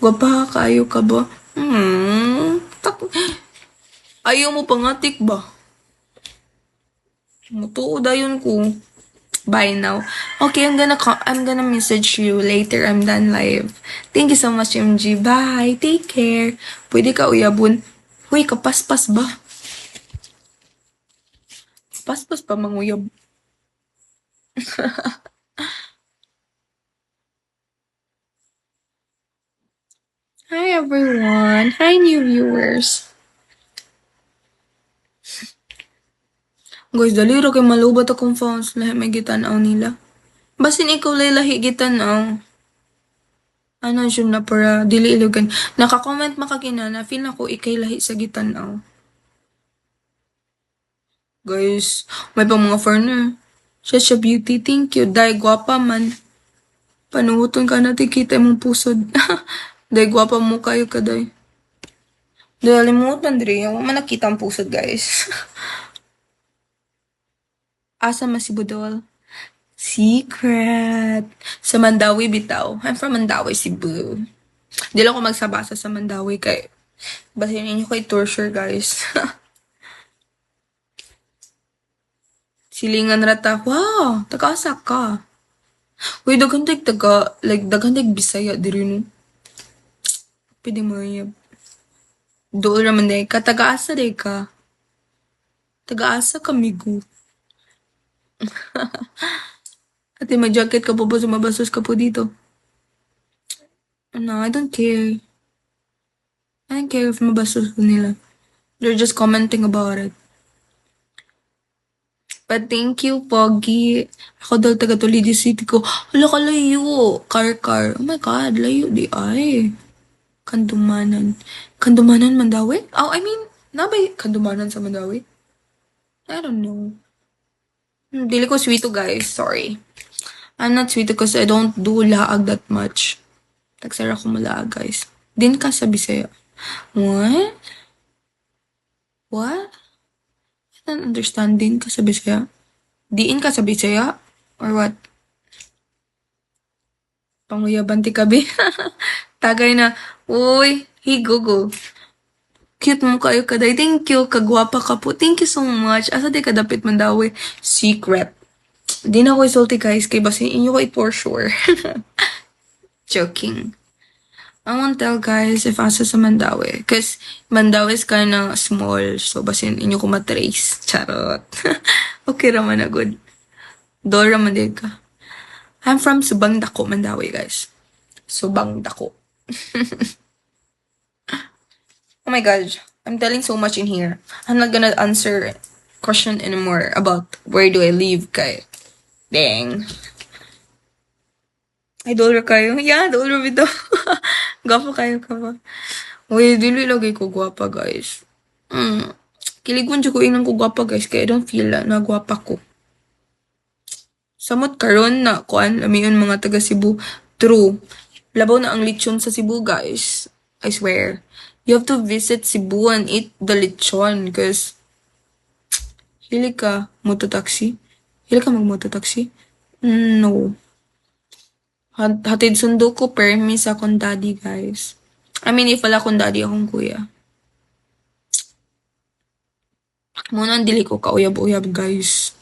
Gwapa kayo ka ba? Ayaw mo pangatik ba? Mutuod ayon ko. Bye now. Okay, I'm gonna message you later. I'm done live. Thank you so much, MG. Bye. Take care. Pwede ka uyabon. Huy, kapaspas ba? Paspas pa manguyab. Hi everyone. Hi new viewers. Guys, dali ra kay malubat akong phones lahi may gitanaw nila. Basin ikaw lay lahi gitanaw. Ano siya na para dili ilugan. Naka-comment makakina na feel na ko ikay lahi sa gitanaw. Guys, may pang mga foreigner. Siya beauty, thank you. Day gwapa man. Panuhuton ka natin kita mong pusod. Day gwapa mo kayo ka day. Day alimutan diri. Huwag man nakita ang pusod guys. Asa masibudol? Secret. Sa Mandawi bitaw. I'm from Mandawi, Cebu. Di lang ako magsabasa sa Mandawi kay basin ninyo kay torture guys. Silingan rata. Wow, taga-asa ka. Uy, daghan tag Bisaya diri no. Pwede mo yun. Doon raman day ka. Taga-asa day ka. Taga-asa ka, migo. Ate, may jacket ka po ba? Sumabasos ka po dito. No, I don't care. I don't care if mabasos ko nila. They're just commenting about it. But thank you, Pogi. Ako daw taga Toledo City ko. Hala ka layo. Car. Oh my God, layo di ay. Kandumanan. Kandumanan, Mandawi? Oh, I mean, nabay Kandumanan sa Mandawi? I don't know. Dili ko sweeto, guys. Sorry. I'm not sweet because I don't do laag that much. Tagsara ko malaag, guys. Din ka sa Bisaya. What? What? I don't understand. Din ka sa Bisaya? Diin ka sa Bisaya? Or what? Panguyabanti ka, be? Tagay na. Uy, higugo. Cute mo kayo kaday. Thank you. Kagwapa ka po. Thank you so much. Asa di kadapit man daw eh. Secret. Di na ko isulti guys. Kay basin inyo ko for sure. Joking. I won't tell guys if asa sa Mandawi. Cause Mandawi is kinda small. So basin inyo ko matrace. Charot. Okay raman na good. Dora man din ka. I'm from Subang Dako, Mandawi guys. Subang Dako. Oh my god, I'm telling so much in here. I'm not gonna answer question anymore about where do I live kay. Dang. Idol ra kayo? Yeah, idol ra bito. Gwapo kayo ka ba? Uy, dili lagi ko gwapa guys. Kiligon dyan ko inang ko gwapa guys kaya I don't feel na gwapa ko. Samot karon na kuan lamiyon mga taga Cebu. True. Labaw na ang lechon sa Cebu guys. I swear. You have to visit Cebu and eat the lechon because hili ka mototaxi? Hili ka mag-mototaxi? No. Hatid sundo ko permi sa akong daddy, guys. I mean, if wala akong daddy, akong kuya. Muna ang dili ko kauyab-uyab, guys.